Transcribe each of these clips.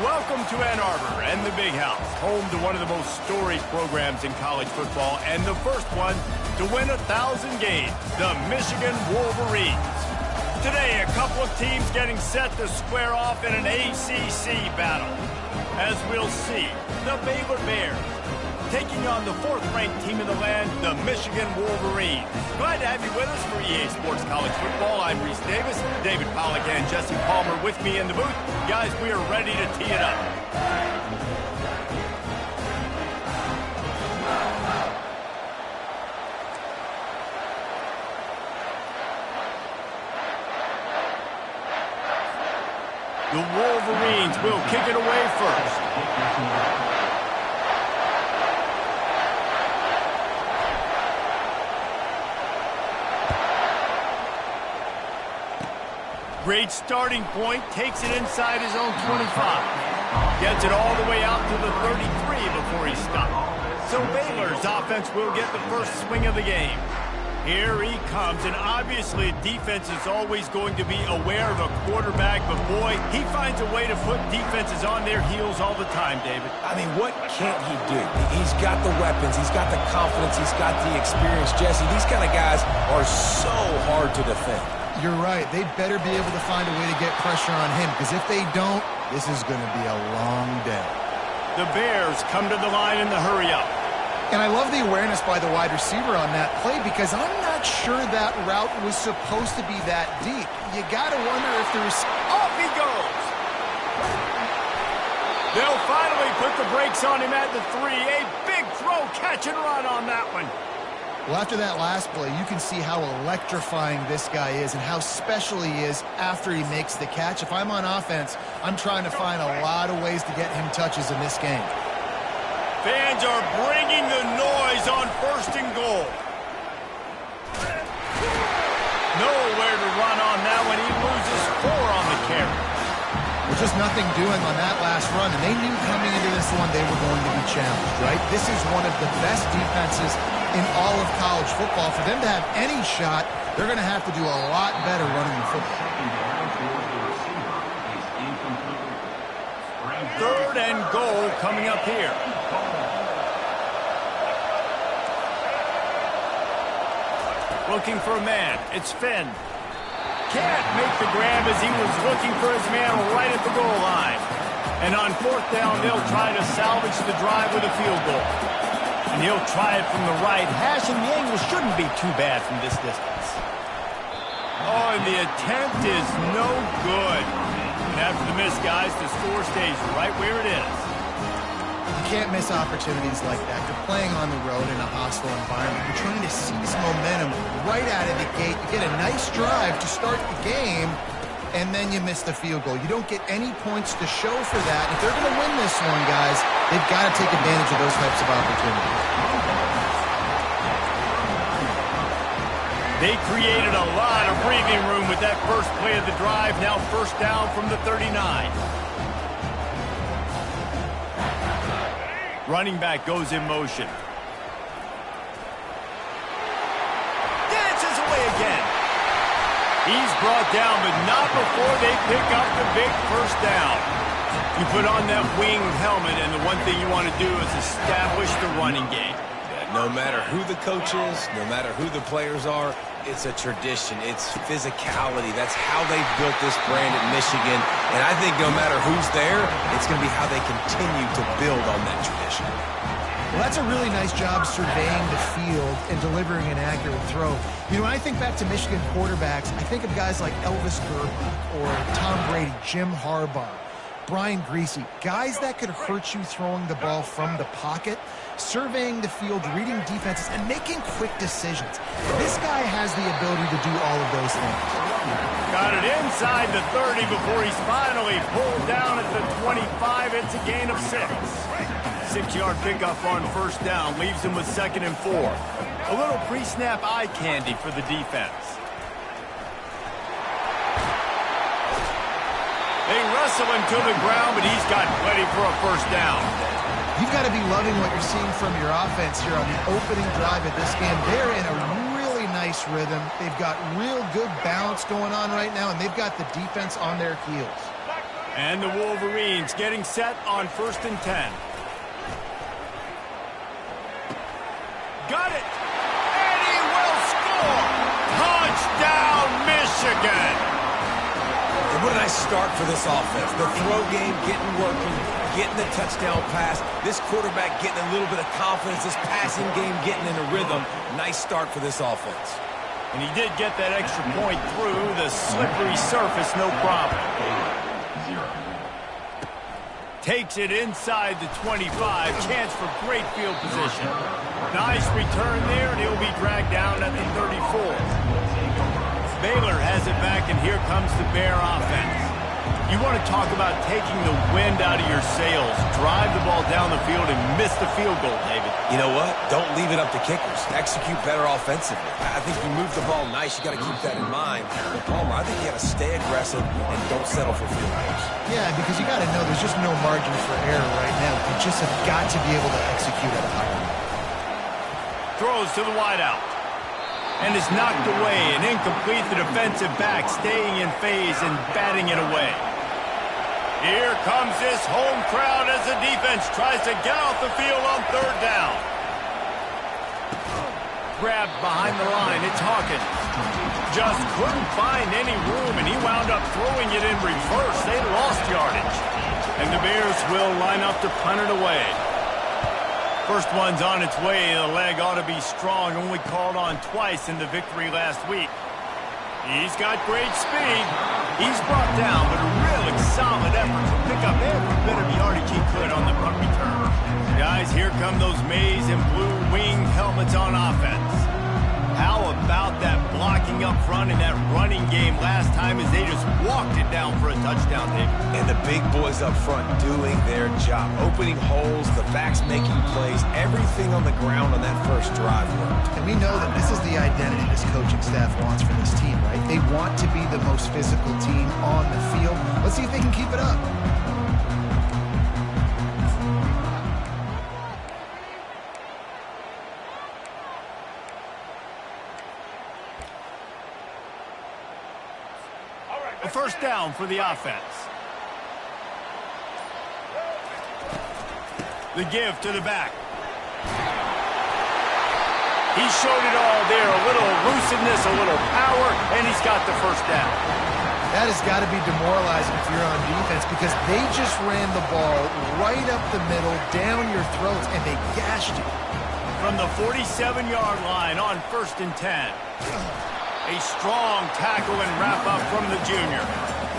Welcome to Ann Arbor and the Big House, home to one of the most storied programs in college football and the first one to win 1,000 games, the Michigan Wolverines. Today, a couple of teams getting set to square off in an ACC battle. As we'll see, the Baylor Bears taking on the fourth-ranked team in the land, the Michigan Wolverines. Glad to have you with us for EA Sports College Football. I'm Reese Davis, David Pollack and Jesse Palmer with me in the booth. Guys, we are ready to tee it up. The Wolverines will kick it away first. Great starting point, takes it inside his own 25. Gets it all the way out to the 33 before he stopped. So Baylor's offense will get the first swing of the game. Here he comes, and obviously defense is always going to be aware of a quarterback, but boy, he finds a way to put defenses on their heels all the time, David. I mean, what can't he do? He's got the weapons, he's got the confidence, he's got the experience. Jesse, these kind of guys are so hard to defend. You're right. They better be able to find a way to get pressure on him, because if they don't, this is going to be a long day. The Bears come to the line in the hurry-up. And I love the awareness by the wide receiver on that play, because I'm not sure that route was supposed to be that deep. You got to wonder if there's... Off he goes! They'll finally put the brakes on him at the 3. A big throw, catch and run on that one. Well, after that last play, you can see how electrifying this guy is and how special he is after he makes the catch. If I'm on offense, I'm trying to find a lot of ways to get him touches in this game. Fans are bringing the noise on 1st and goal. Nowhere to run on that one. He loses 4 on the carry. Well, just nothing doing on that last run, and they knew coming into this one they were going to be challenged, right? This is one of the best defenses in all of college football. For them to have any shot, they're going to have to do a lot better running the football. 3rd and goal coming up here. Looking for a man. It's Finn. Can't make the grab as he was looking for his man right at the goal line. And on 4th down, they'll try to salvage the drive with a field goal. And he'll try it from the right hash, and the angle shouldn't be too bad from this distance. Oh, and the attempt is no good. And after the miss, guys, the score stays right where it is. You can't miss opportunities like that. You're playing on the road in a hostile environment. You're trying to seize momentum right out of the gate. You get a nice drive to start the game, and then you miss the field goal. You don't get any points to show for that. If they're going to win this one, guys, they've got to take advantage of those types of opportunities. They created a lot of breathing room with that first play of the drive. Now 1st down from the 39. Running back goes in motion. Dances away again. He's brought down, but not before they pick up the big 1st down. You put on that winged helmet, and the one thing you want to do is establish the running game. No matter who the coach is, no matter who the players are, it's a tradition. It's physicality. That's how they built this brand at Michigan. And I think no matter who's there, it's going to be how they continue to build on that tradition. Well, that's a really nice job surveying the field and delivering an accurate throw. You know, when I think back to Michigan quarterbacks, I think of guys like Elvis Gerbach or Tom Brady, Jim Harbaugh, Brian Griese, guys that could hurt you throwing the ball from the pocket, surveying the field, reading defenses, and making quick decisions. This guy has the ability to do all of those things. Got it inside the 30 before he's finally pulled down at the 25. It's a gain of 6. 6-yard pickup on 1st down leaves him with 2nd and 4. A little pre-snap eye candy for the defense. They wrestle him to the ground, but he's got plenty for a 1st down. You've got to be loving what you're seeing from your offense here on the opening drive of this game. They're in a really nice rhythm. They've got real good balance going on right now, and they've got the defense on their heels. And the Wolverines getting set on 1st and 10. Got it! And he will score! Touchdown, Michigan! And what a nice start for this offense. The throw game getting working, getting the touchdown pass. This quarterback getting a little bit of confidence. This passing game getting in a rhythm. Nice start for this offense. And he did get that extra point through the slippery surface, no problem. Takes it inside the 25. Chance for great field position. Nice return there, and he'll be dragged down at the 34. Baylor has it back, and here comes the Bear offense. You want to talk about taking the wind out of your sails. Drive the ball down the field and miss the field goal, David. You know what? Don't leave it up to kickers. Execute better offensively. I think you move the ball nice. You got to keep that in mind. But Palmer, I think you got to stay aggressive and don't settle for field goals. Yeah, because you got to know there's just no margin for error right now. You just have got to be able to execute at a high level. Throws to the wideout. And is knocked away and incomplete. The defensive back staying in phase and batting it away. Here comes this home crowd as the defense tries to get off the field on 3rd down. Grabbed behind the line. It's Hawkins. Just couldn't find any room, and he wound up throwing it in reverse. They lost yardage. And the Bears will line up to punt it away. First one's on its way. The leg ought to be strong. Only called on twice in the victory last week. He's got great speed. He's brought down, but a really solid effort to pick up every bit of yardage he could on the punt return. Guys, here come those maize and blue wing helmets on offense. How about that blocking up front and that running game last time as they just walked it down for a touchdown, Dave? And the big boys up front doing their job. Opening holes, the backs making plays, everything on the ground on that first drive worked. And we know that this is the identity this coaching staff wants for this team, right? They want to be the most physical team on the field. Let's see if they can keep it up. A first down for the offense. The give to the back. He showed it all there. A little elusiveness, a little power, and he's got the first down. That has got to be demoralizing if you're on defense because they just ran the ball right up the middle, down your throats, and they gashed you. From the 47-yard line on 1st and 10. A strong tackle and wrap-up from the junior.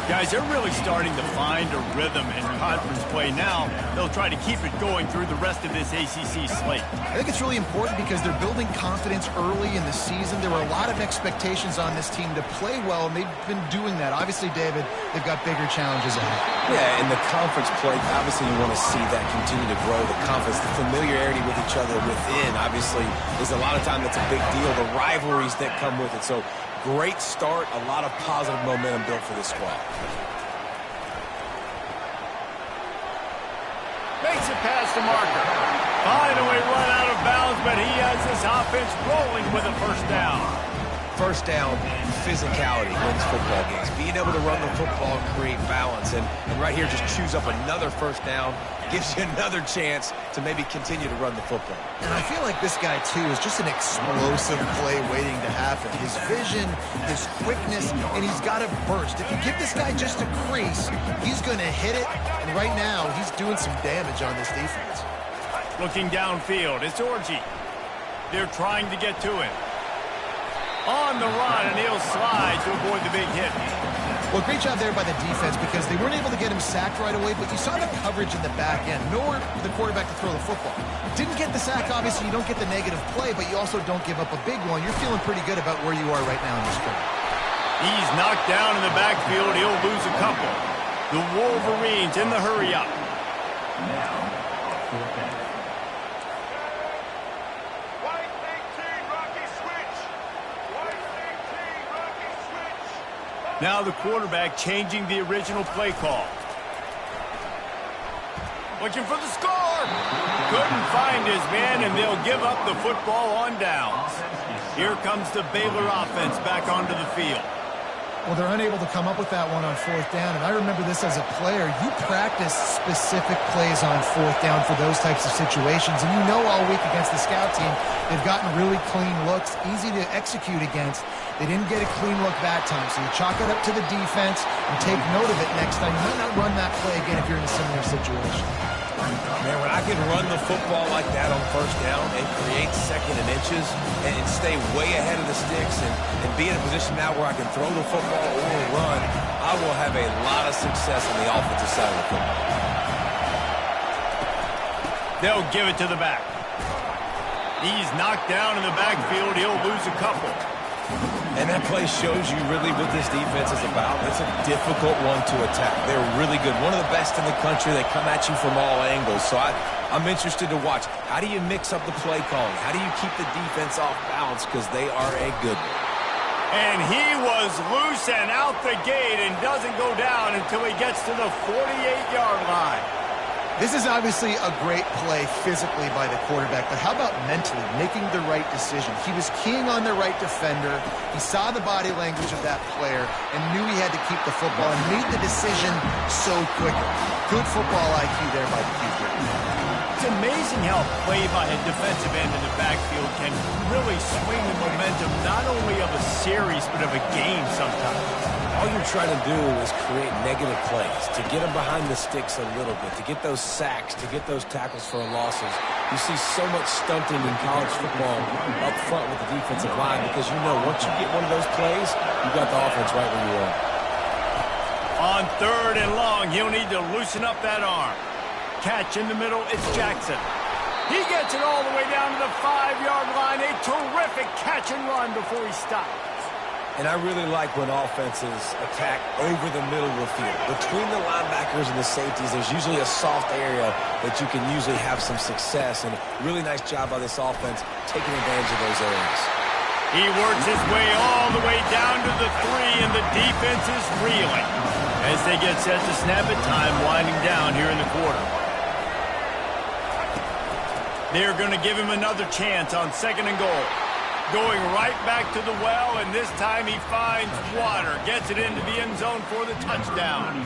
Guys, they're really starting to find a rhythm in conference play now. They'll try to keep it going through the rest of this ACC slate. I think it's really important because they're building confidence early in the season. There were a lot of expectations on this team to play well, and they've been doing that. Obviously, David, they've got bigger challenges ahead. Yeah, in the conference play, obviously you want to see that continue to grow, the confidence, the familiarity with each other within. Obviously, there's a lot of time that's a big deal, the rivalries that come with it. So, great start, a lot of positive momentum built for this squad. Makes it past the marker. Finally run out of bounds, but he has his offense rolling with a first down. First down, physicality wins football games. Being able to run the football and create balance. And right here, just choose up another first down. Gives you another chance to maybe continue to run the football. And I feel like this guy, too, is just an explosive play waiting to happen. His vision, his quickness, and he's got to burst. If you give this guy just a crease, he's going to hit it. And right now, he's doing some damage on this defense. Looking downfield, it's Orji. They're trying to get to him. On the run, and he'll slide to avoid the big hit. Well, great job there by the defense because they weren't able to get him sacked right away, but you saw the coverage in the back end. Nowhere for the quarterback to throw the football. Didn't get the sack, obviously. You don't get the negative play, but you also don't give up a big one. You're feeling pretty good about where you are right now in this game. He's knocked down in the backfield. He'll lose a couple. The Wolverines in the hurry-up. Now the quarterback changing the original play call. Looking for the score. Couldn't find his man, and they'll give up the football on downs. Here comes the Baylor offense back onto the field. Well, they're unable to come up with that one on fourth down, and I remember this as a player. You practice specific plays on fourth down for those types of situations, and you know all week against the scout team, they've gotten really clean looks, easy to execute against. They didn't get a clean look that time, so you chalk it up to the defense and take note of it next time. You might not run that play again if you're in a similar situation. Man, when I can run the football like that on first down and create second and inches and stay way ahead of the sticks and be in a position now where I can throw the football or run, I will have a lot of success on the offensive side of the football. They'll give it to the back. He's knocked down in the backfield. He'll lose a couple. And that play shows you really what this defense is about. It's a difficult one to attack. They're really good. One of the best in the country. They come at you from all angles. So I'm interested to watch. How do you mix up the play calling? How do you keep the defense off balance? Because they are a good one. And he was loose and out the gate and doesn't go down until he gets to the 48-yard line. This is obviously a great play physically by the quarterback, but how about mentally making the right decision? He was keying on the right defender. He saw the body language of that player and knew he had to keep the football and made the decision so quickly. Good football IQ there by the QB. It's amazing how a play by a defensive end in the backfield can really swing the momentum not only of a series but of a game sometimes. All you're trying to do is create negative plays, to get them behind the sticks a little bit, to get those sacks, to get those tackles for losses. You see so much stunting in college football up front with the defensive line because you know once you get one of those plays, you got the offense right where you are. On third and long, he'll need to loosen up that arm. Catch in the middle, it's Jackson. He gets it all the way down to the 5-yard line. A terrific catch and run before he stops. And I really like when offenses attack over the middle of the field. Between the linebackers and the safeties, there's usually a soft area that you can usually have some success. And really nice job by this offense taking advantage of those areas. He works his way all the way down to the 3, and the defense is reeling as they get set to snap it. Time winding down here in the quarter. They're going to give him another chance on second and goal. Going right back to the well, and this time he finds water. Gets it into the end zone for the touchdown.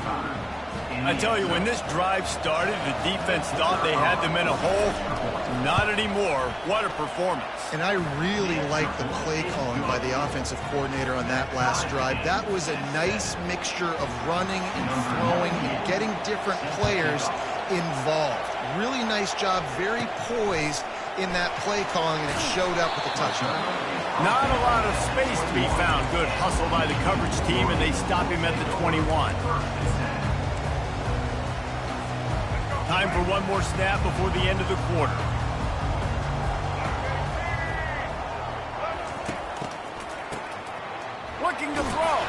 I tell you, when this drive started, the defense thought they had them in a hole. Not anymore. What a performance. And I really like the play calling by the offensive coordinator on that last drive. That was a nice mixture of running and throwing and getting different players involved. Really nice job, very poised in that play calling, and it showed up with the touchdown. Not a lot of space to be found. Good hustle by the coverage team, and they stop him at the 21. Time for one more snap before the end of the quarter. Looking to throw.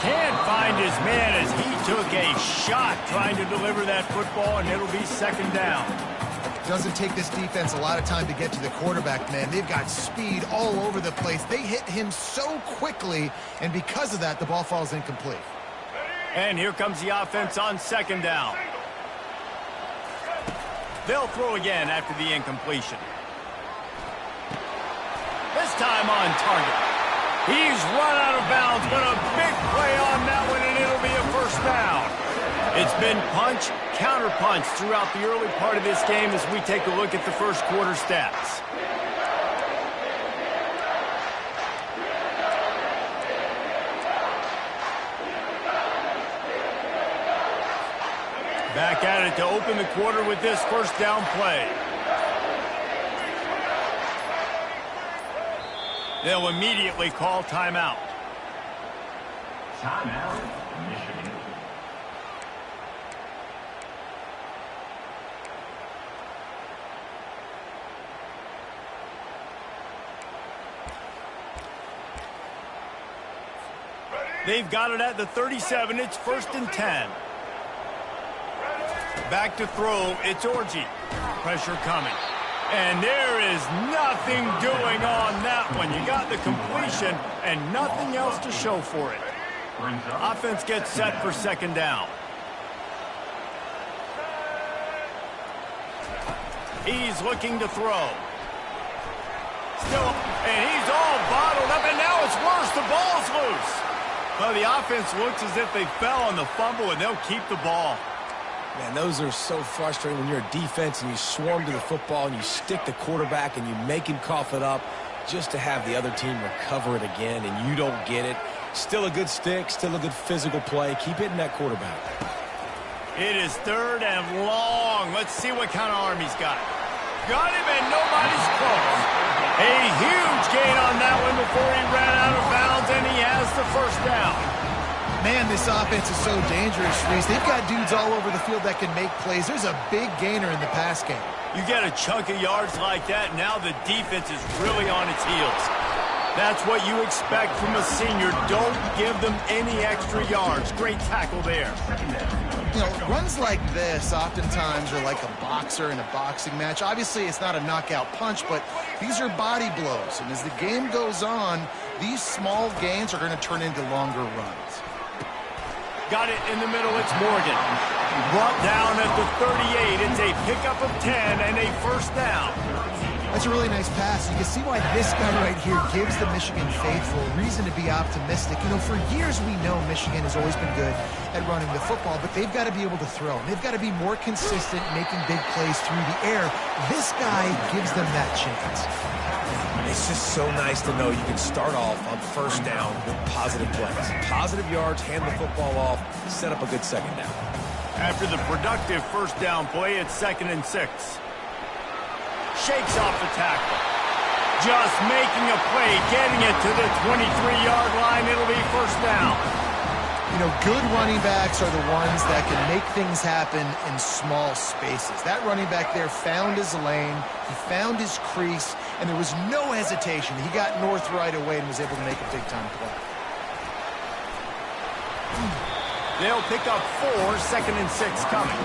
Can't find his man as he took a shot trying to deliver that football, and it'll be second down. Doesn't take this defense a lot of time to get to the quarterback, man. They've got speed all over the place. They hit him so quickly, and because of that, the ball falls incomplete. And here comes the offense on second down. They'll throw again after the incompletion. This time on target. He's run out of bounds, but a big play on that one, and it'll be a first down. It's been punch, counter-punch throughout the early part of this game as we take a look at the first quarter stats. Back at it to open the quarter with this first down play. They'll immediately call timeout. Timeout, Michigan. They've got it at the 37. It's 1st and 10. Back to throw. It's Orji. Pressure coming. And there is nothing doing on that one. You got the completion and nothing else to show for it. Offense gets set for second down. He's looking to throw. Still, and he's all bottled up, and now it's worse. The ball's loose. Well, the offense looks as if they fell on the fumble, and they'll keep the ball. Man, those are so frustrating when you're a defense and you swarm to the football and you stick the quarterback and you make him cough it up just to have the other team recover it again, and you don't get it. Still a good stick, still a good physical play. Keep hitting that quarterback. It is 3rd and long. Let's see what kind of arm he's got. Got him, and nobody's close. A huge gain on that one before he ran out of bounds, and he has the first down. Man, this offense is so dangerous, Reese. They've got dudes all over the field that can make plays. There's a big gainer in the pass game. You get a chunk of yards like that, now the defense is really on its heels. That's what you expect from a senior. Don't give them any extra yards. Great tackle there. You know, runs like this oftentimes are like a boxer in a boxing match. Obviously, it's not a knockout punch, but these are body blows. And as the game goes on, these small gains are going to turn into longer runs. Got it in the middle. It's Morgan. Brought down at the 38. It's a pickup of 10 and a first down. That's a really nice pass. You can see why this guy right here gives the Michigan faithful reason to be optimistic. You know, for years we know Michigan has always been good at running the football, but they've got to be able to throw. And they've got to be more consistent making big plays through the air. This guy gives them that chance. It's just so nice to know you can start off on first down with positive plays. Positive yards, hand the football off, set up a good second down. After the productive first down play, it's 2nd and 6. Shakes off the tackle. Just making a play, getting it to the 23-yard line. It'll be first down. You know, good running backs are the ones that can make things happen in small spaces. That running back there found his lane, he found his crease, and there was no hesitation. He got north right away and was able to make a big-time play. They'll pick up 4, 2nd and 6 coming.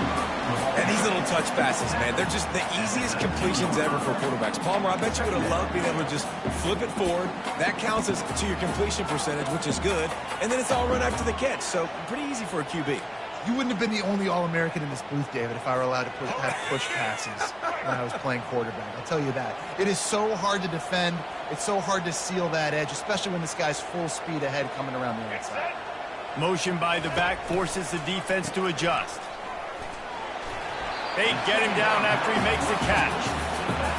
And these little touch passes, man, they're just the easiest completions ever for quarterbacks. Palmer, I bet you would have loved being able to just flip it forward. That counts as to your completion percentage, which is good. And then it's all run after the catch, so pretty easy for a QB. You wouldn't have been the only All-American in this booth, David, if I were allowed to have push passes when I was playing quarterback. I'll tell you that. It is so hard to defend. It's so hard to seal that edge, especially when this guy's full speed ahead coming around the outside. Motion by the back forces the defense to adjust. They get him down after he makes the catch.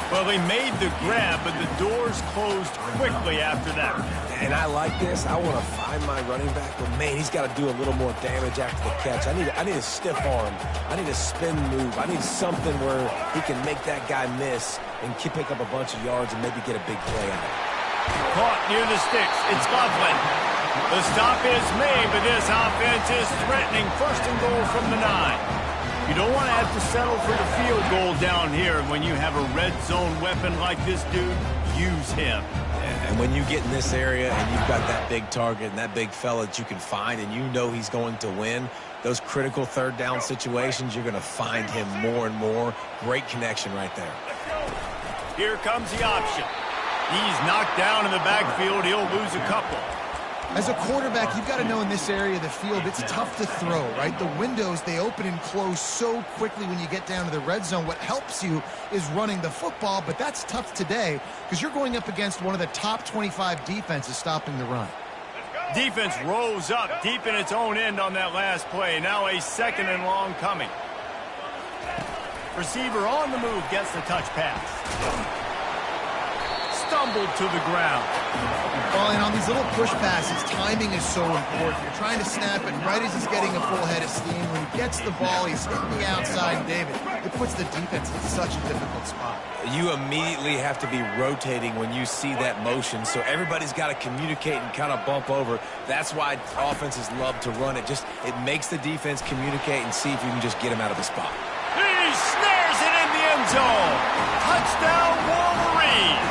Well, they made the grab, but the doors closed quickly after that. And I like this. I want to find my running back, but man, he's got to do a little more damage after the catch. I need a stiff arm. I need a spin move. I need something where he can make that guy miss and pick up a bunch of yards and maybe get a big play out of it. Caught near the sticks. It's Loveland. The stop is made, but this offense is threatening. 1st and goal from the 9. You don't want to have to settle for the field goal down here. When you have a red zone weapon like this dude, use him. And when you get in this area and you've got that big target and that big fella that you can find and you know he's going to win, those critical 3rd down situations, you're going to find him more and more. Great connection right there. Here comes the option. He's knocked down in the backfield. He'll lose a couple. As a quarterback, you've got to know in this area of the field, it's tough to throw, right? The windows, they open and close so quickly when you get down to the red zone. What helps you is running the football, but that's tough today because you're going up against one of the top 25 defenses stopping the run. Defense rolls up deep in its own end on that last play. Now a 2nd and long coming. Receiver on the move gets the touch pass. Stumbled to the ground. Well, and on these little push passes, timing is so important. You're trying to snap it right as he's getting a full head of steam. When he gets the ball, he's hitting the outside, and David, it puts the defense in such a difficult spot. You immediately have to be rotating when you see that motion, so everybody's got to communicate and kind of bump over. That's why offenses love to run it. It makes the defense communicate and see if you can just get him out of the spot. He snares it in the end zone. Touchdown, Wolverines.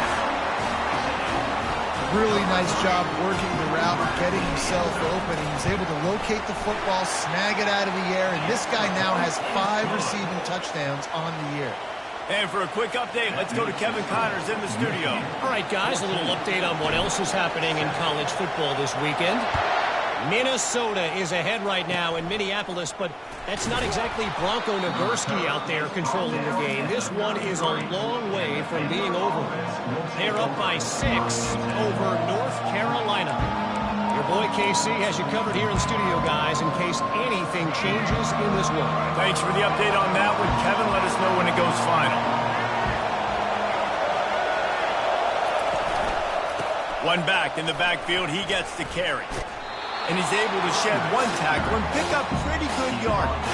Really nice job working the route and getting himself open. He was able to locate the football, snag it out of the air, and this guy now has 5 receiving touchdowns on the year. And for a quick update, let's go to Kevin Connors in the studio. All right, guys, a little update on what else is happening in college football this weekend. Minnesota is ahead right now in Minneapolis, but that's not exactly Bronco Nagurski out there controlling the game. This one is a long way from being over. They're up by 6 over North Carolina. Your Boy, KC has you covered here in studio, guys, in case anything changes in this one. Thanks for the update on that one, Kevin. Let us know when it goes final. One back in the backfield. He gets the carry. And he's able to shed one tackle and pick up pretty good yardage.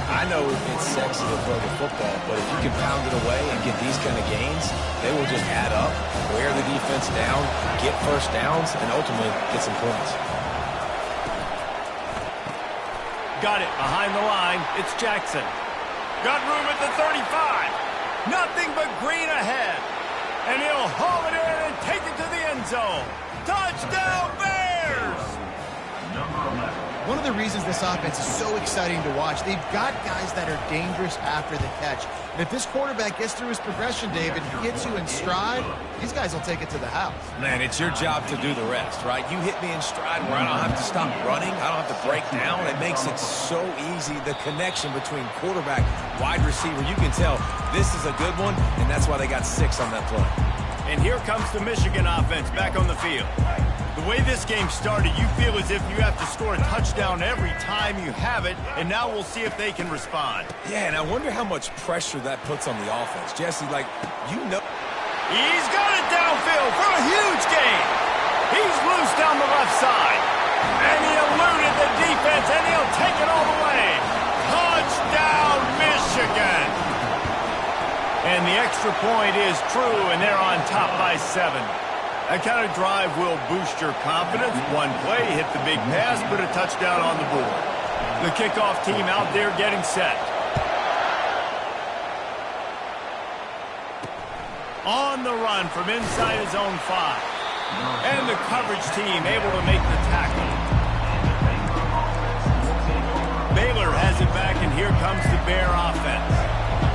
I know it's sexy to throw the football, but if you can pound it away and get these kind of gains, they will just add up, wear the defense down, get first downs, and ultimately get some points. Got it behind the line. It's Jackson. Got room at the 35. Nothing but green ahead. And he'll haul it in and take it to the end zone. Touchdown, Bears! One of the reasons this offense is so exciting to watch, they've got guys that are dangerous after the catch. And if this quarterback gets through his progression, David, gets you in stride, these guys will take it to the house. Man, it's your job to do the rest, right? You hit me in stride where I don't have to stop running. I don't have to break down. It makes it so easy. The connection between quarterback, wide receiver, you can tell this is a good one, and that's why they got 6 on that play. And here comes the Michigan offense back on the field. The way this game started, you feel as if you have to score a touchdown every time you have it, and now we'll see if they can respond. Yeah, and I wonder how much pressure that puts on the offense. Jesse, like, you know. He's got it downfield for a huge gain. He's loose down the left side. And he eluded the defense, and he'll take it all the way. Touchdown, Michigan. And the extra point is true, and they're on top by 7. That kind of drive will boost your confidence. One play, hit the big pass, put a touchdown on the board. The kickoff team out there getting set. On the run from inside his own 5. And the coverage team able to make the tackle. Baylor has it back, and here comes the Bear offense.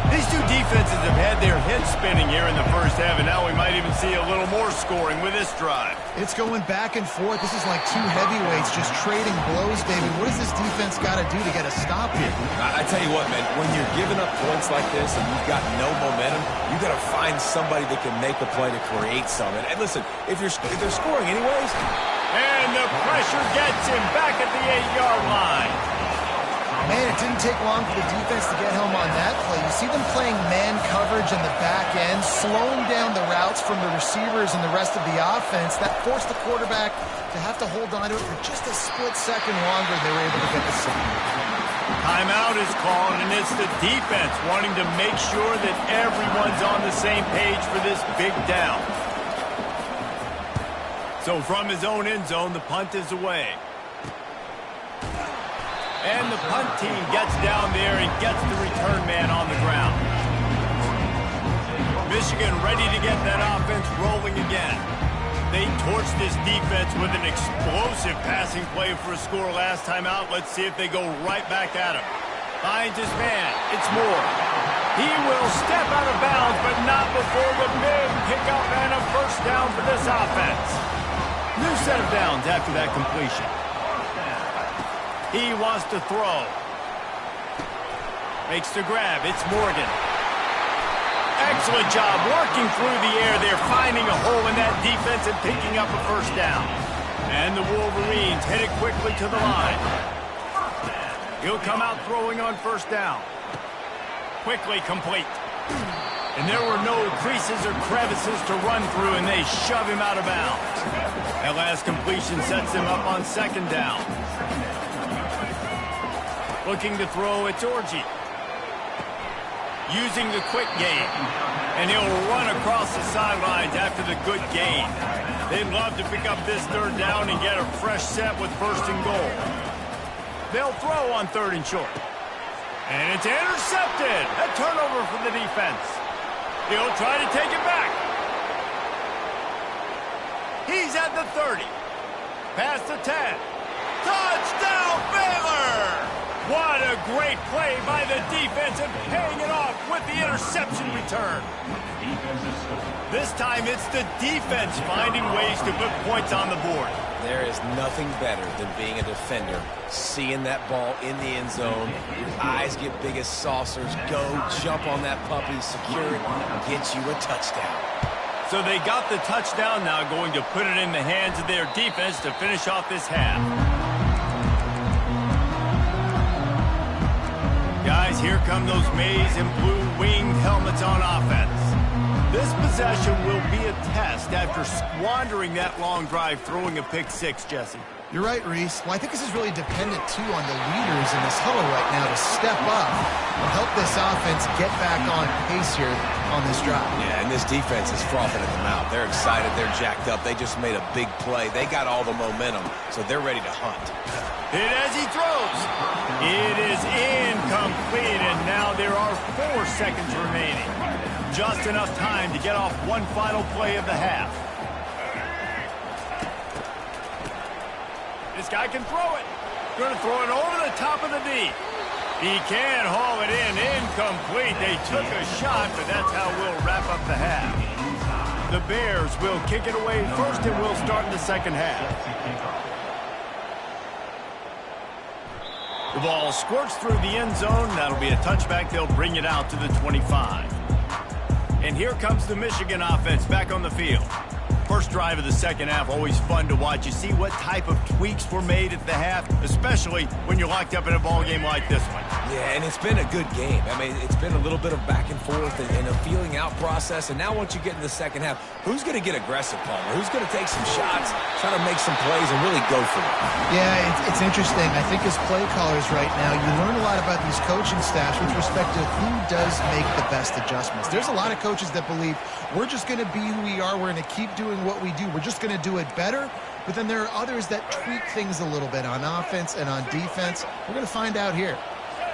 These two defenses have had their heads spinning here in the first half, and now we might even see a little more scoring with this drive. It's going back and forth. This is like two heavyweights just trading blows, David. What does this defense got to do to get a stop here? I tell you what, man, when you're giving up points like this and you've got no momentum, you got to find somebody that can make a play to create something. And listen, if they're scoring anyways. And the pressure gets him back at the 8-yard line. Man, it didn't take long for the defense to get home on that play. You see them playing man coverage in the back end, slowing down the routes from the receivers and the rest of the offense. That forced the quarterback to have to hold on to it for just a split second longer, and they were able to get the sack. Timeout is called, and it's the defense wanting to make sure that everyone's on the same page for this big down. So from his own end zone, the punt is away. And the punt team gets down there and gets the return man on the ground. Michigan ready to get that offense rolling again. They torched this defense with an explosive passing play for a score last time out. Let's see if they go right back at him. Finds his man. It's Moore. He will step out of bounds, but not before the big pickup and a first down for this offense. New set of downs after that completion. He wants to throw. Makes the grab. It's Morgan. Excellent job working through the air there, finding a hole in that defense and picking up a first down. And the Wolverines hit it quickly to the line. He'll come out throwing on first down. Quickly complete. And there were no creases or crevices to run through, and they shove him out of bounds. That last completion sets him up on second down. Looking to throw, it's Orji. Using the quick game. And he'll run across the sidelines after the good gain. They'd love to pick up this third down and get a fresh set with first and goal. They'll throw on third and short. And it's intercepted. A turnover for the defense. He'll try to take it back. He's at the 30. Past the 10. Touchdown, Baylor! What a great play by the defense and paying it off with the interception return. This time it's the defense finding ways to put points on the board. There is nothing better than being a defender, seeing that ball in the end zone, your eyes get big as saucers, go jump on that puppy, secure it, get you a touchdown. So they got the touchdown, now going to put it in the hands of their defense to finish off this half. Guys, here come those maize and blue winged helmets on offense. This possession will be a test after squandering that long drive throwing a pick six, Jesse. You're right, Reese. Well, I think this is really dependent, too, on the leaders in this huddle right now to step up and help this offense get back on pace here on this drive. Yeah, and this defense is frothing at the mouth. They're excited. They're jacked up. They just made a big play. They got all the momentum, so they're ready to hunt. Hit as he throws. It is incomplete, and now there are 4 seconds remaining. Just enough time to get off one final play of the half. This guy can throw it. Going to throw it over the top of the D. He can haul it in. Incomplete. They took a shot, but that's how we'll wrap up the half. The Bears will kick it away first, and we'll start in the second half. The ball squirts through the end zone. That'll be a touchback. They'll bring it out to the 25. And here comes the Michigan offense back on the field. First drive of the second half, always fun to watch. You see what type of tweaks were made at the half, especially when you're locked up in a ball game like this one. Yeah, and it's been a good game. I mean, it's been a little bit of back and forth and a feeling out process. And now once you get in the second half, who's going to get aggressive, Palmer? Who's going to take some shots, try to make some plays, and really go for it? Yeah, it's interesting. I think as play callers right now, you learn a lot about these coaching staffs with respect to who does make the best adjustments. There's a lot of coaches that believe we're just going to be who we are. We're going to keep doing what we do. We're just going to do it better. But then there are others that tweak things a little bit on offense and on defense. We're going to find out here.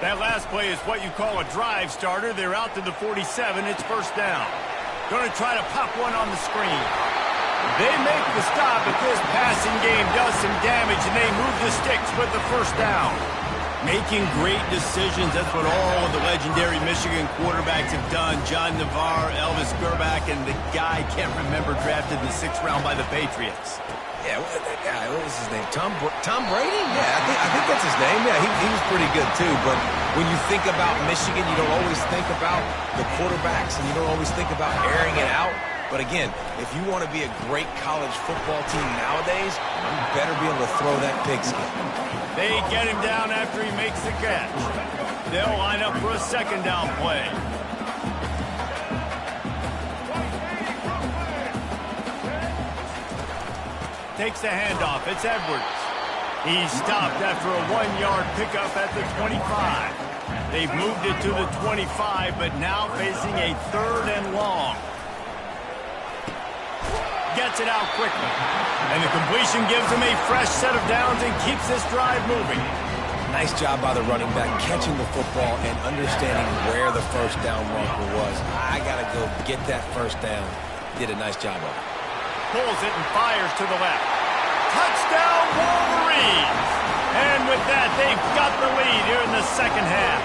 That last play is what you call a drive starter. They're out to the 47. It's first down. Going to try to pop one on the screen. They make the stop, but this passing game does some damage, and they move the sticks with the first down. Making great decisions, that's what all of the legendary Michigan quarterbacks have done. John Navarre, Elvis Gerbach, and the guy, can't remember, drafted in the 6th round by the Patriots. Yeah, that guy, what was his name? Tom Brady? Yeah, I think that's his name. Yeah, he was pretty good too. But when you think about Michigan, you don't always think about the quarterbacks, and you don't always think about airing it out. But again, if you want to be a great college football team nowadays, you better be able to throw that pigskin. They get him down after he makes the catch. They'll line up for a second down play. Takes the handoff. It's Edwards. He's stopped after a 1-yard pickup at the 25. They've moved it to the 25, but now facing a 3rd and long. Gets it out quickly. And the completion gives him a fresh set of downs and keeps this drive moving. Nice job by the running back, catching the football and understanding where the first down marker was. I got to go get that first down. Did a nice job of it. Pulls it and fires to the left. Touchdown, Wolverines! And with that, they've got the lead here in the second half.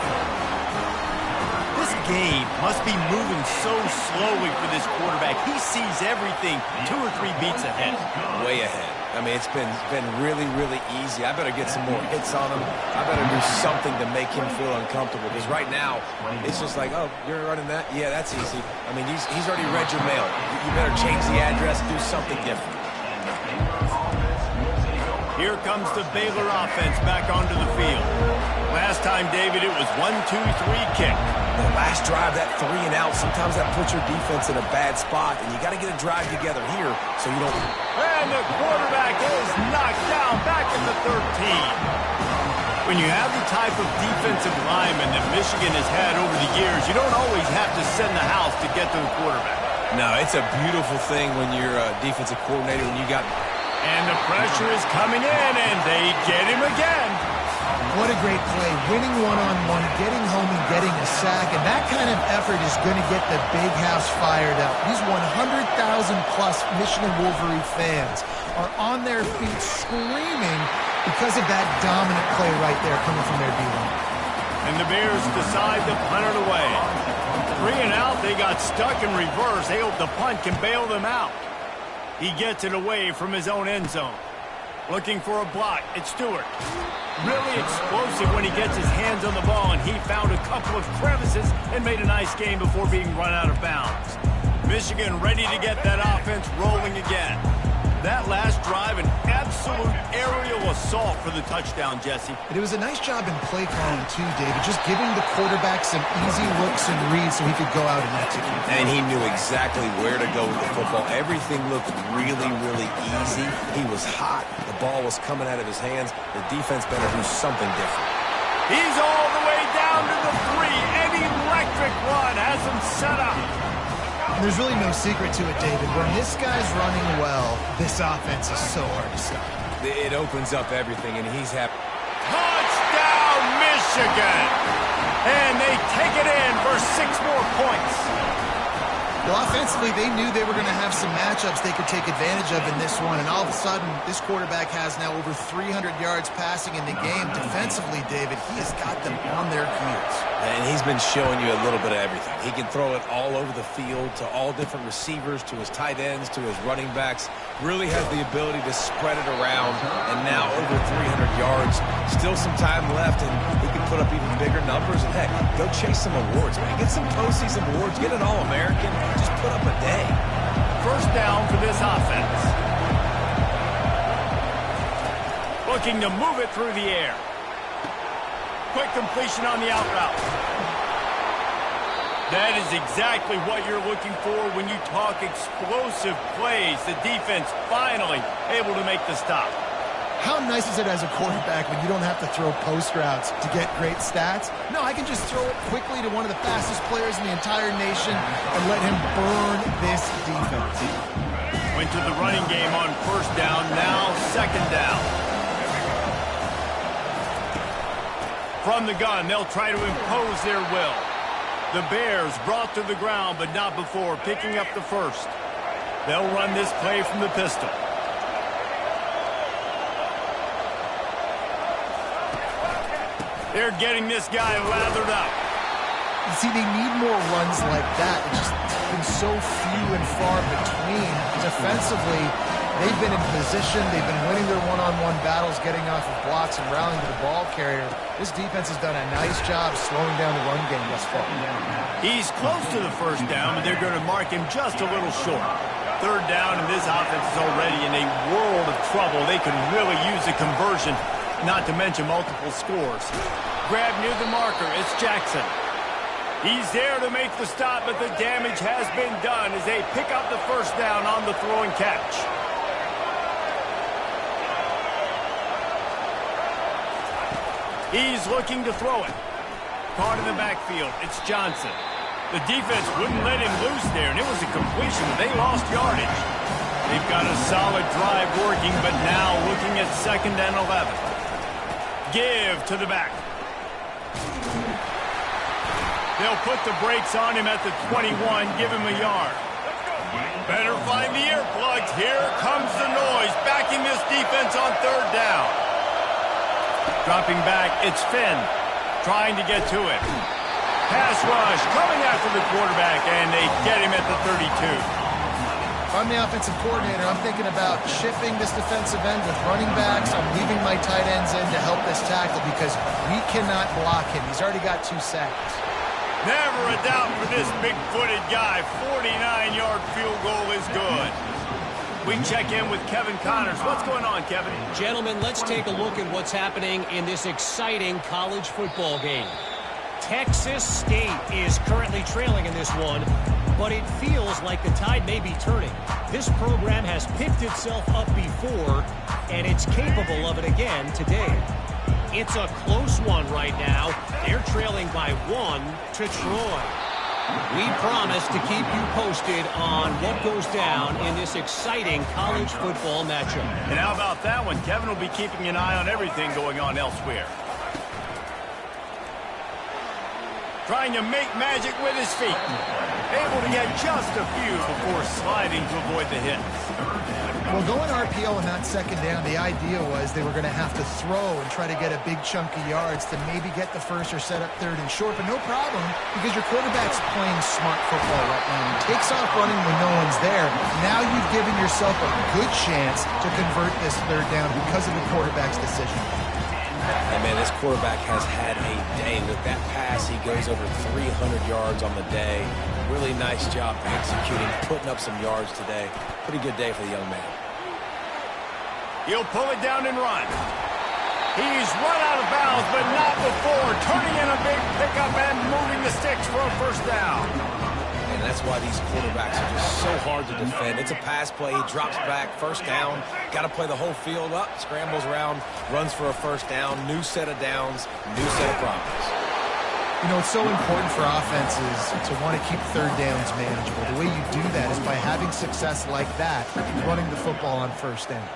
This game must be moving so slowly for this quarterback. He sees everything 2 or 3 beats ahead. Way ahead. I mean, it's been really, really easy. I better get some more hits on him. I better do something to make him feel uncomfortable. Because right now, it's just like, oh, you're running that? Yeah, that's easy. I mean, he's already read your mail. You better change the address, do something different. Here comes the Baylor offense back onto the field. Last time, David, it was 1-2-3 kick. The last drive, that 3 and out, sometimes that puts your defense in a bad spot, and you got to get a drive together here so you don't... And the quarterback is knocked down back in the 13. When you have the type of defensive lineman that Michigan has had over the years, you don't always have to send the house to get to the quarterback. No, it's a beautiful thing when you're a defensive coordinator, when you got... And the pressure is coming in, and they get him again. What a great play. Winning one-on-one, getting home and getting a sack, and that kind of effort is going to get the big house fired up. These 100,000-plus Michigan Wolverine fans are on their feet screaming because of that dominant play right there coming from their D-line. And the Bears decide to punt it away. 3 and out, they got stuck in reverse. They hope the punt can bail them out. He gets it away from his own end zone. Looking for a block. It's Stewart. Really explosive when he gets his hands on the ball, and he found a couple of crevices and made a nice game before being run out of bounds. Michigan ready to get that offense rolling again. That last drive, an absolute aerial assault for the touchdown, Jesse. And it was a nice job in play calling too, David, just giving the quarterback some easy looks and reads so he could go out and execute. And he knew exactly where to go with the football. Everything looked really, really easy. He was hot. The ball was coming out of his hands. The defense better do something different. He's all the way down to the 3. An electric run has him set up. And there's really no secret to it, David. When this guy's running well, this offense is so hard to stop. It opens up everything, and he's happy. Touchdown, Michigan! And they take it in for 6 more points. Well, offensively, they knew they were going to have some matchups they could take advantage of in this one, and all of a sudden, this quarterback has now over 300 yards passing in the game. Defensively, David, he has got them on their heels. And he's been showing you a little bit of everything. He can throw it all over the field to all different receivers, to his tight ends, to his running backs. Really has the ability to spread it around, and now over 300 yards. Still some time left, and he can put up even bigger numbers. And, heck, go chase some awards, man. Get some postseason awards. Get an All-American. Just put up a day. First down for this offense. Looking to move it through the air. Quick completion on the out route. That is exactly what you're looking for when you talk explosive plays. The defense finally able to make the stop. How nice is it as a quarterback when you don't have to throw post routes to get great stats? No, I can just throw it quickly to one of the fastest players in the entire nation and let him burn this defense. Went to the running game on first down, now second down. From the gun, they'll try to impose their will. The Bears brought to the ground, but not before picking up the first. They'll run this play from the pistol. They're getting this guy lathered up. See, they need more runs like that. It's just been so few and far between. Defensively, they've been in position. They've been winning their one-on-one battles, getting off of blocks and rallying to the ball carrier. This defense has done a nice job slowing down the run game thus far. He's close to the first down, but they're going to mark him just a little short. Third down, and this offense is already in a world of trouble. They can really use a conversion, not to mention multiple scores. Grab near the marker. It's Jackson. He's there to make the stop, but the damage has been done as they pick up the first down on the throw and catch. He's looking to throw it. Caught in the backfield. It's Johnson. The defense wouldn't let him loose there, and it was a completion. They lost yardage. They've got a solid drive working, but now looking at 2nd and 11. Give to the back. They'll put the brakes on him at the 21, give him a yard. Better find the earplugs. Here comes the noise, backing this defense on third down. Dropping back, it's Finn, trying to get to it. Pass rush, coming after the quarterback, and they get him at the 32. If I'm the offensive coordinator, I'm thinking about shifting this defensive end with running backs. I'm leaving my tight ends in to help this tackle because we cannot block him. He's already got 2 sacks. Never a doubt for this big-footed guy. 49-yard field goal is good. We check in with Kevin Connors. What's going on, Kevin? Gentlemen, let's take a look at what's happening in this exciting college football game. Texas State is currently trailing in this one, but it feels like the tide may be turning. This program has picked itself up before, and it's capable of it again today. It's a close one right now. They're trailing by 1 to Troy. We promise to keep you posted on what goes down in this exciting college football matchup. And how about that one? Kevin will be keeping an eye on everything going on elsewhere. Trying to make magic with his feet. Able to get just a few before sliding to avoid the hit. Well, going RPO on that 2nd down, the idea was they were going to have to throw and try to get a big chunk of yards to maybe get the first or set up 3rd and short, but no problem because your quarterback's playing smart football right now. He takes off running when no one's there. Now you've given yourself a good chance to convert this 3rd down because of the quarterback's decision. And man, this quarterback has had a day. With that pass, he goes over 300 yards on the day. Really nice job executing, putting up some yards today. Pretty good day for the young man. He'll pull it down and run. He's run out of bounds, but not before turning in a big pickup and moving the sticks for a first down. And that's why these quarterbacks are just so hard to defend. It's a pass play. He drops back, first down. Got to play the whole field up, scrambles around, runs for a first down. New set of downs, new set of problems. You know, it's so important for offenses to want to keep third downs manageable. The way you do that is by having success like that, running the football on first down.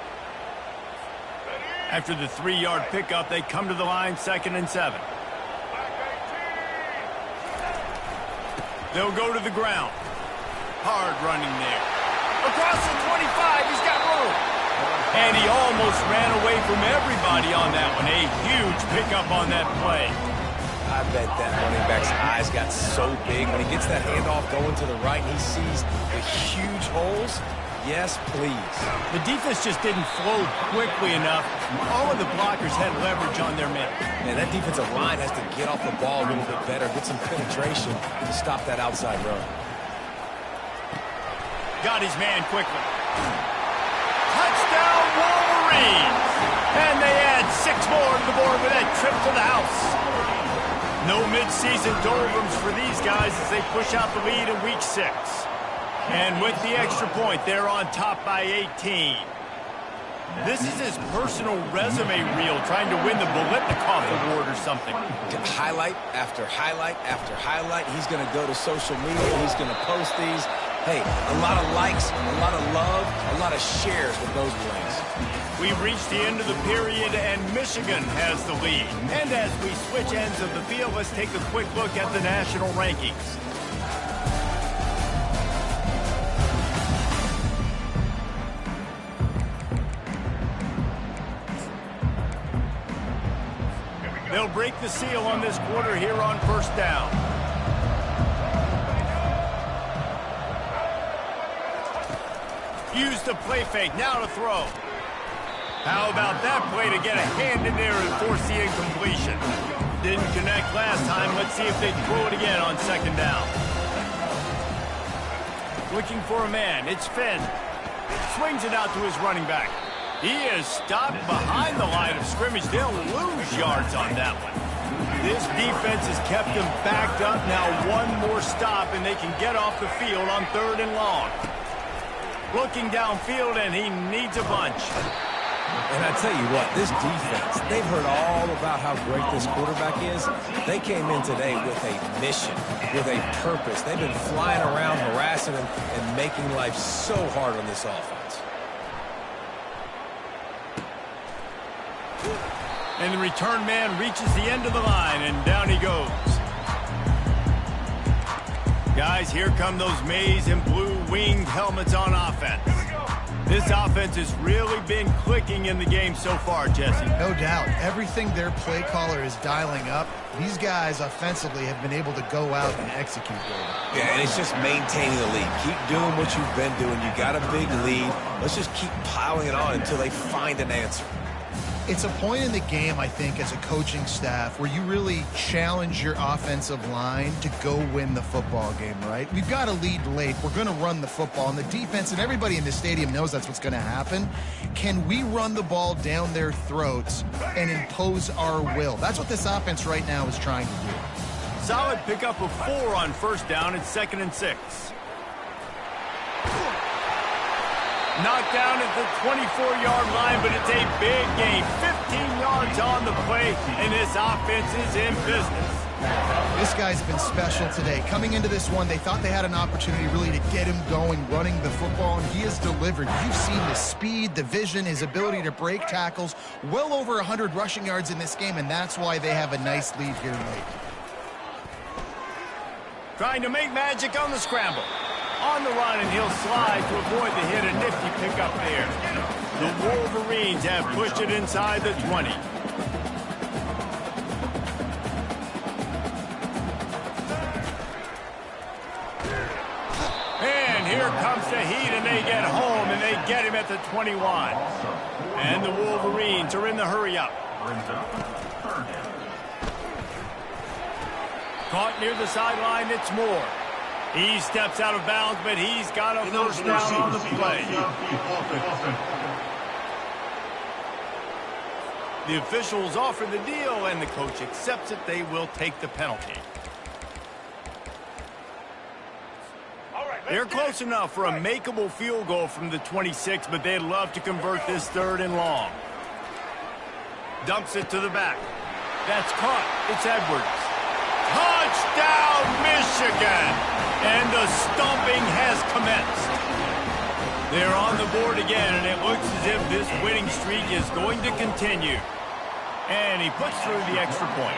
After the 3-yard pickup, they come to the line, 2nd and 7. They'll go to the ground. Hard running there. Across the 25, he's got room. And he almost ran away from everybody on that one. A huge pickup on that play. I bet that running back's eyes got so big. When he gets that handoff going to the right and he sees the huge holes, yes, please. The defense just didn't flow quickly enough. All of the blockers had leverage on their men. And that defensive line has to get off the ball a little bit better, get some penetration to stop that outside run. Got his man quickly. Touchdown, Wolverines! And they add 6 more to the board with that trip to the house. No midseason doldrums for these guys as they push out the lead in Week 6. And with the extra point, they're on top by 18. This is his personal resume reel, trying to win the Bolitnikoff Award or something. Highlight after highlight after highlight. He's going to go to social media. He's going to post these. Hey, a lot of likes, a lot of love, a lot of shares with those plays. We've reached the end of the period, and Michigan has the lead. And as we switch ends of the field, let's take a quick look at the national rankings. They'll break the seal on this quarter here on first down. Use the play fake, now to throw. How about that play to get a hand in there and force the incompletion? Didn't connect last time. Let's see if they throw it again on 2nd down. Looking for a man. It's Finn. Swings it out to his running back. He is stopped behind the line of scrimmage. They'll lose yards on that one. This defense has kept them backed up. Now one more stop, and they can get off the field on 3rd and long. Looking downfield, and he needs a bunch. And I tell you what, this defense, they've heard all about how great this quarterback is. They came in today with a mission, with a purpose. They've been flying around, harassing him, and making life so hard on this offense. And the return man reaches the end of the line, and down he goes. Guys, here come those maize and blue winged helmets on offense. This offense has really been clicking in the game so far, Jesse. No doubt. Everything their play caller is dialing up, these guys offensively have been able to go out and execute. Yeah, and it's just maintaining the lead. Keep doing what you've been doing. You got a big lead. Let's just keep piling it on until they find an answer. It's a point in the game, I think, as a coaching staff where you really challenge your offensive line to go win the football game, right? We've got a lead late. We're going to run the football, and the defense and everybody in the stadium knows that's what's going to happen. Can we run the ball down their throats and impose our will? That's what this offense right now is trying to do. Solid pickup of 4 on first down. It's 2nd and 6. Knocked down at the 24-yard line, but it's a big gain. 15 yards on the play, and this offense is in business. This guy's been special today. Coming into this one, they thought they had an opportunity really to get him going, running the football, and he has delivered. You've seen the speed, the vision, his ability to break tackles. Well over 100 rushing yards in this game, and that's why they have a nice lead here late. Trying to make magic on the scramble. On the run, and he'll slide to avoid the hit. A nifty pickup there. The Wolverines have pushed it inside the 20. And here comes the heat, and they get home, and they get him at the 21. And the Wolverines are in the hurry-up. Caught near the sideline, it's Moore. He steps out of bounds, but he's got a first down on the play. The officials offer the deal, and the coach accepts it. They will take the penalty. They're close enough for a makeable field goal from the 26, but they'd love to convert this 3rd and long. Dumps it to the back. That's caught. It's Edwards. Touchdown, Michigan! And the stomping has commenced. They're on the board again, and it looks as if this winning streak is going to continue. And he puts through the extra point.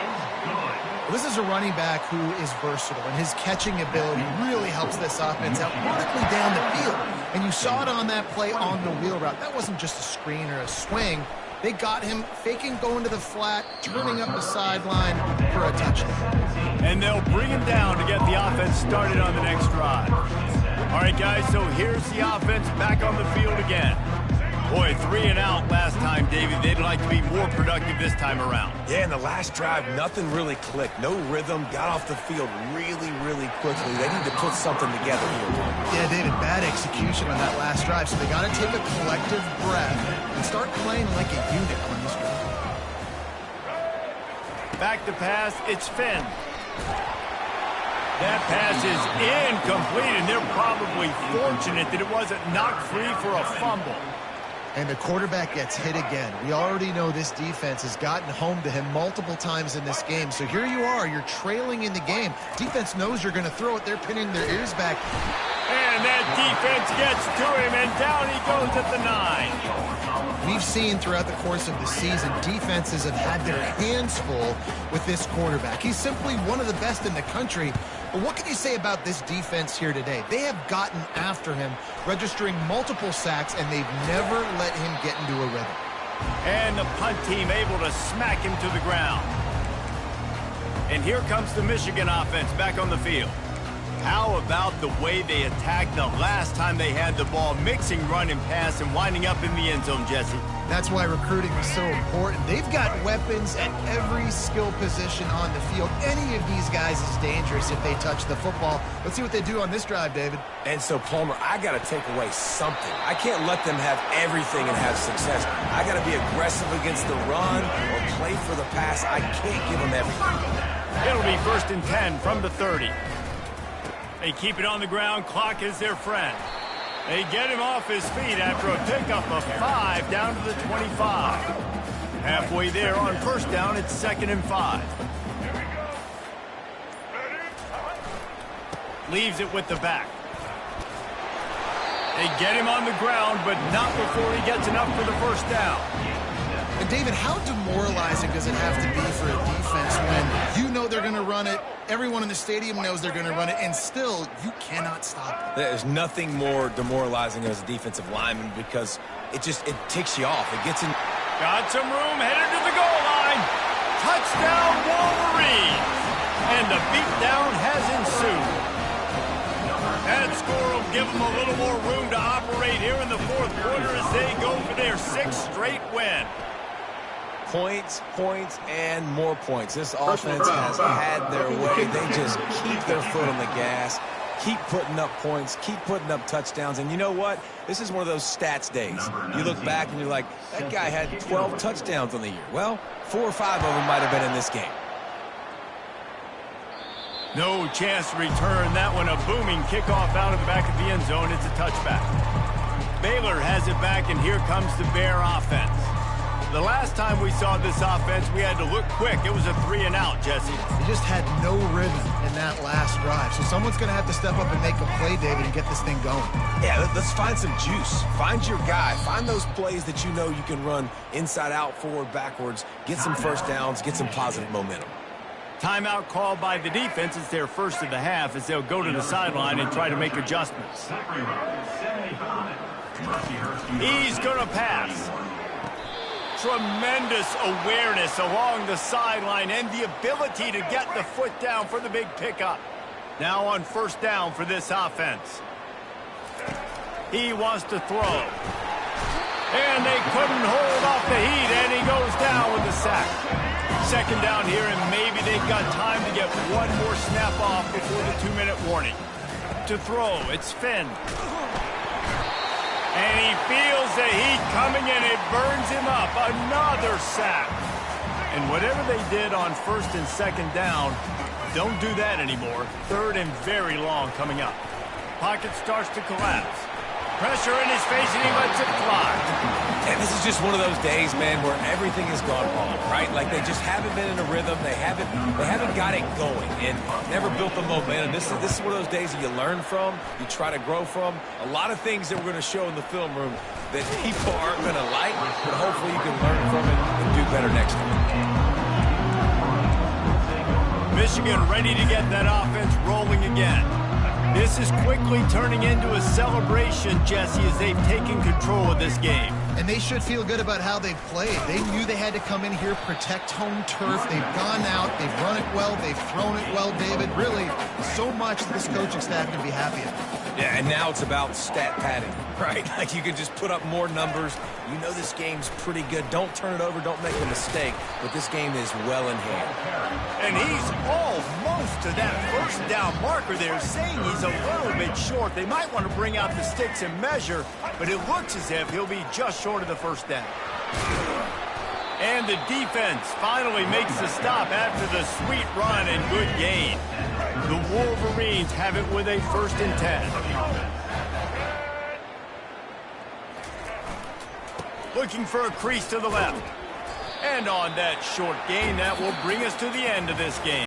This is a running back who is versatile, and his catching ability really helps this offense out vertically down the field. And you saw it on that play on the wheel route. That wasn't just a screen or a swing. They got him faking going to the flat, turning up the sideline for a touchdown. And they'll bring him down to get the offense started on the next drive. All right, guys, so here's the offense back on the field again. Boy, 3 and out last time, David. They'd like to be more productive this time around. Yeah, in the last drive, nothing really clicked. No rhythm, got off the field really, really quickly. They need to put something together here. Yeah, David, bad execution on that last drive, so they got to take a collective breath and start playing like a unit on this drive. Back to pass, it's Finn. That pass is incomplete, and they're probably fortunate that it wasn't knocked free for a fumble. And the quarterback gets hit again. We already know this defense has gotten home to him multiple times in this game. So here you are, you're trailing in the game. Defense knows you're going to throw it. They're pinning their ears back. And that defense gets to him, and down he goes at the 9. We've seen throughout the course of the season, defenses have had their hands full with this quarterback. He's simply one of the best in the country. But what can you say about this defense here today? They have gotten after him, registering multiple sacks, and they've never let him get into a rhythm. And the punt team able to smack him to the ground. And here comes the Michigan offense back on the field. How about the way they attacked the last time they had the ball, mixing run and pass and winding up in the end zone, Jesse? That's why recruiting is so important. They've got weapons at every skill position on the field. Any of these guys is dangerous if they touch the football. Let's see what they do on this drive, David. And so, Palmer, I got to take away something. I can't let them have everything and have success. I got to be aggressive against the run or play for the pass. I can't give them everything. It'll be 1st and 10 from the 30. They keep it on the ground. Clock is their friend. They get him off his feet after a pickup of 5 down to the 25. Halfway there on 1st down, it's 2nd and 5. Leaves it with the back. They get him on the ground, but not before he gets enough for the 1st down. And David, how demoralizing does it have to be for a defense when you know they're going to run it, everyone in the stadium knows they're going to run it, and still you cannot stop it? There's nothing more demoralizing as a defensive lineman because it ticks you off. It gets in. Got some room, headed to the goal line. Touchdown, Wolverines! And the beatdown has ensued. That score will give them a little more room to operate here in the 4th quarter as they go for their 6th straight win. Points, points, and more points. This offense has had their way. They just keep their foot on the gas, keep putting up points, keep putting up touchdowns. And you know what? This is one of those stats days. You look back and you're like, that guy had 12 touchdowns on the year. Well, 4 or 5 of them might have been in this game. No chance to return that one. A booming kickoff out of the back of the end zone. It's a touchback. Baylor has it back, and here comes the Bear offense. The last time we saw this offense, we had to look quick. It was a 3 and out, Jesse. They just had no rhythm in that last drive. So someone's going to have to step up and make a play, David, and get this thing going. Yeah, let's find some juice. Find your guy. Find those plays that you know you can run inside out, forward, backwards. Get some 1st downs. Get some positive momentum. Timeout called by the defense. It's their 1st of the half as they'll go to the sideline and try to make adjustments. He's going to pass. Tremendous awareness along the sideline and the ability to get the foot down for the big pickup. Now on 1st down for this offense. He wants to throw. And they couldn't hold off the heat, and he goes down with the sack. Second down here, and maybe they've got time to get one more snap off before the 2-minute warning. To throw, it's Finn. And he feels the heat coming, and it burns him up. Another sack. And whatever they did on first and second down, don't do that anymore. Third and very long coming up. Pocket starts to collapse. Pressure in his face, and he lets it fly. And this is just one of those days, man, where everything has gone wrong, right? Like they just haven't been in a rhythm. They haven't got it going and never built the momentum. This is one of those days that you learn from, you try to grow from. A lot of things that we're going to show in the film room that people aren't going to like, but hopefully you can learn from it and do better next time. Michigan ready to get that offense rolling again. This is quickly turning into a celebration, Jesse, as they've taken control of this game. And they should feel good about how they've played. They knew they had to come in here, protect home turf. They've gone out, they've run it well, they've thrown it well, David. Really, so much that this coaching staff can be happy about. Yeah, and now it's about stat padding, right? Like you can just put up more numbers. You know this game's pretty good. Don't turn it over. Don't make a mistake. But this game is well in hand. And he's almost to that first down marker there, saying he's a little bit short. They might want to bring out the sticks and measure, but it looks as if he'll be just short of the first down. And the defense finally makes the stop after the sweet run and good gain. The Wolverines have it with a 1st and 10. Looking for a crease to the left. And on that short gain, that will bring us to the end of this game.